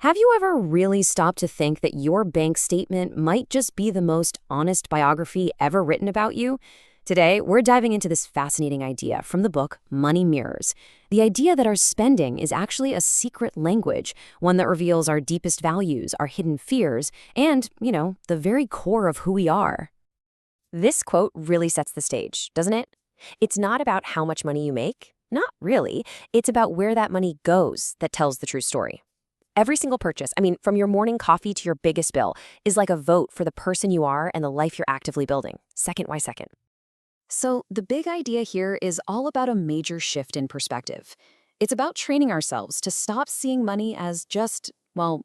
Have you ever really stopped to think that your bank statement might just be the most honest biography ever written about you? Today, we're diving into this fascinating idea from the book Money Mirrors. The idea that our spending is actually a secret language, one that reveals our deepest values, our hidden fears, and, the very core of who we are. This quote really sets the stage, doesn't it? It's not about how much money you make. Not really. It's about where that money goes that tells the true story. Every single purchase, from your morning coffee to your biggest bill, is like a vote for the person you are and the life you're actively building, second by second. So the big idea here is all about a major shift in perspective. It's about training ourselves to stop seeing money as just,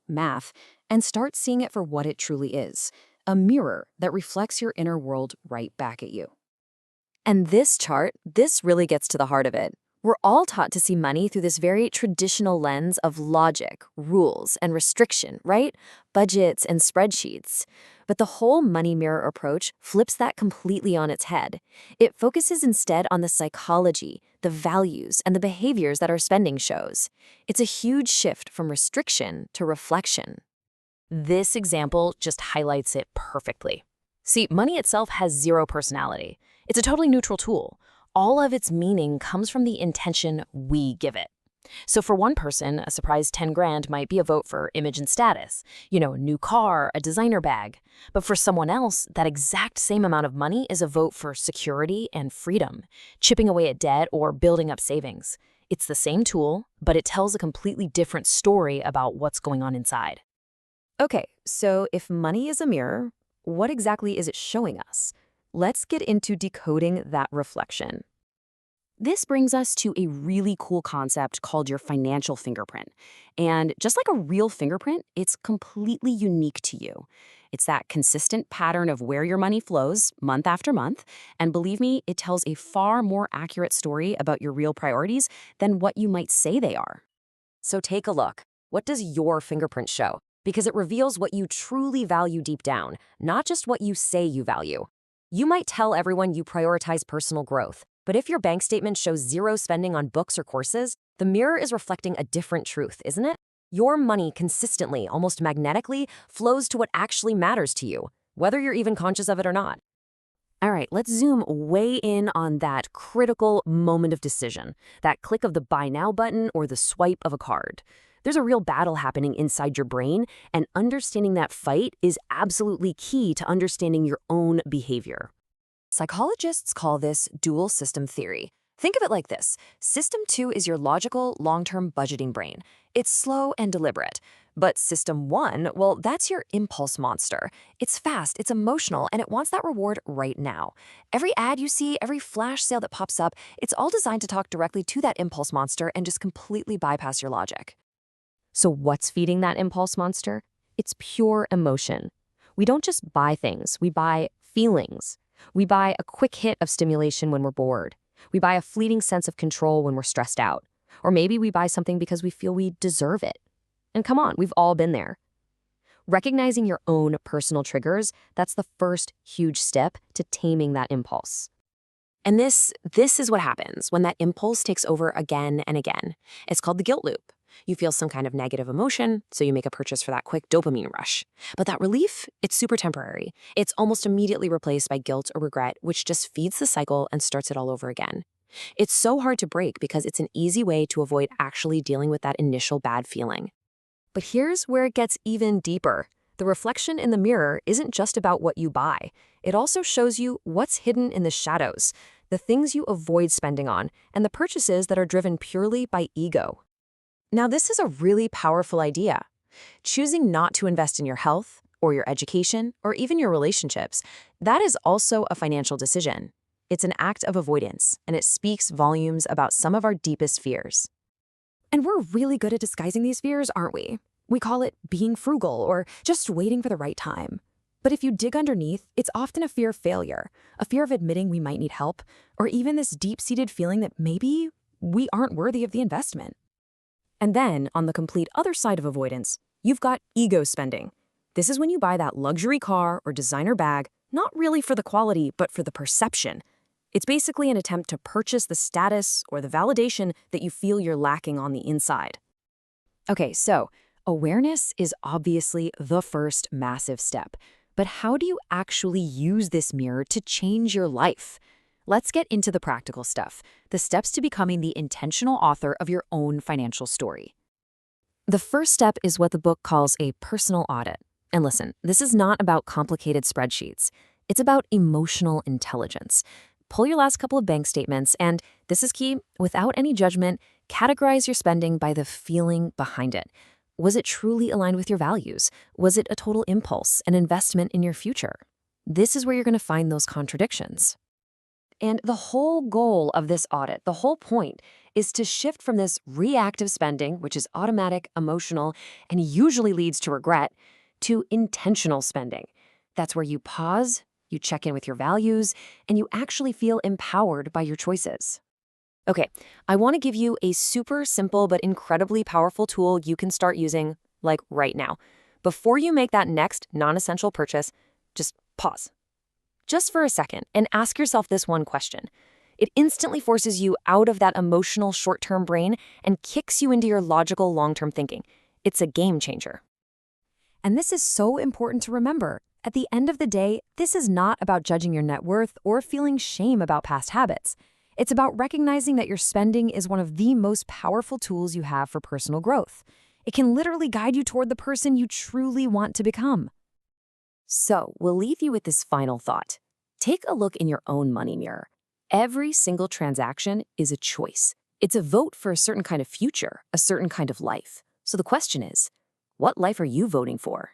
math, and start seeing it for what it truly is, a mirror that reflects your inner world right back at you. And this really gets to the heart of it. We're all taught to see money through this very traditional lens of logic, rules, and restriction, right? Budgets and spreadsheets. But the whole money mirror approach flips that completely on its head. It focuses instead on the psychology, the values, and the behaviors that our spending shows. It's a huge shift from restriction to reflection. This example just highlights it perfectly. See, money itself has zero personality. It's a totally neutral tool. All of its meaning comes from the intention we give it. So for one person, a surprise 10 grand might be a vote for image and status, a new car, a designer bag. But for someone else, that exact same amount of money is a vote for security and freedom, chipping away at debt or building up savings. It's the same tool, but it tells a completely different story about what's going on inside. Okay, so if money is a mirror, what exactly is it showing us? Let's get into decoding that reflection. This brings us to a really cool concept called your financial fingerprint. And just like a real fingerprint, it's completely unique to you. It's that consistent pattern of where your money flows month after month. And believe me, it tells a far more accurate story about your real priorities than what you might say they are. So take a look. What does your fingerprint show? Because it reveals what you truly value deep down, not just what you say you value. You might tell everyone you prioritize personal growth, but if your bank statement shows zero spending on books or courses, the mirror is reflecting a different truth, isn't it? Your money consistently, almost magnetically, flows to what actually matters to you, whether you're even conscious of it or not. All right, let's zoom way in on that critical moment of decision, that click of the buy now button or the swipe of a card. There's a real battle happening inside your brain, and understanding that fight is absolutely key to understanding your own behavior. Psychologists call this dual system theory. Think of it like this. System 2 is your logical, long-term budgeting brain. It's slow and deliberate. But System 1, that's your impulse monster. It's fast, it's emotional, and it wants that reward right now. Every ad you see, every flash sale that pops up, it's all designed to talk directly to that impulse monster and just completely bypass your logic. So what's feeding that impulse monster? It's pure emotion. We don't just buy things, we buy feelings. We buy a quick hit of stimulation when we're bored. We buy a fleeting sense of control when we're stressed out. Or maybe we buy something because we feel we deserve it. And come on, we've all been there. Recognizing your own personal triggers, that's the first huge step to taming that impulse. And this is what happens when that impulse takes over again and again. It's called the guilt loop. You feel some kind of negative emotion, so you make a purchase for that quick dopamine rush. But that relief, it's super temporary. It's almost immediately replaced by guilt or regret, which just feeds the cycle and starts it all over again. It's so hard to break because it's an easy way to avoid actually dealing with that initial bad feeling. But here's where it gets even deeper. The reflection in the mirror isn't just about what you buy. It also shows you what's hidden in the shadows, the things you avoid spending on, and the purchases that are driven purely by ego. Now, this is a really powerful idea. Choosing not to invest in your health, or your education, or even your relationships, that is also a financial decision. It's an act of avoidance, and it speaks volumes about some of our deepest fears. And we're really good at disguising these fears, aren't we? We call it being frugal or just waiting for the right time. But if you dig underneath, it's often a fear of failure, a fear of admitting we might need help, or even this deep-seated feeling that maybe we aren't worthy of the investment. And then, on the complete other side of avoidance, you've got ego spending. This is when you buy that luxury car or designer bag, not really for the quality, but for the perception. It's basically an attempt to purchase the status or the validation that you feel you're lacking on the inside. Okay, so Awareness is obviously the first massive step. But how do you actually use this mirror to change your life? Let's get into the practical stuff, the steps to becoming the intentional author of your own financial story. The first step is what the book calls a personal audit. And listen, this is not about complicated spreadsheets. It's about emotional intelligence. Pull your last couple of bank statements and, this is key, without any judgment, categorize your spending by the feeling behind it. Was it truly aligned with your values? Was it a total impulse, an investment in your future? This is where you're going to find those contradictions. And the whole goal of this audit, the whole point, is to shift from this reactive spending, which is automatic, emotional, and usually leads to regret, to intentional spending. That's where you pause, you check in with your values, and you actually feel empowered by your choices. Okay, I want to give you a super simple but incredibly powerful tool you can start using, like right now. Before you make that next non-essential purchase, just pause. Just for a second, and ask yourself this one question. It instantly forces you out of that emotional short-term brain and kicks you into your logical long-term thinking. It's a game changer. And this is so important to remember. At the end of the day, this is not about judging your net worth or feeling shame about past habits. It's about recognizing that your spending is one of the most powerful tools you have for personal growth. It can literally guide you toward the person you truly want to become. So, we'll leave you with this final thought. Take a look in your own money mirror. Every single transaction is a choice. It's a vote for a certain kind of future, a certain kind of life. So the question is, what life are you voting for?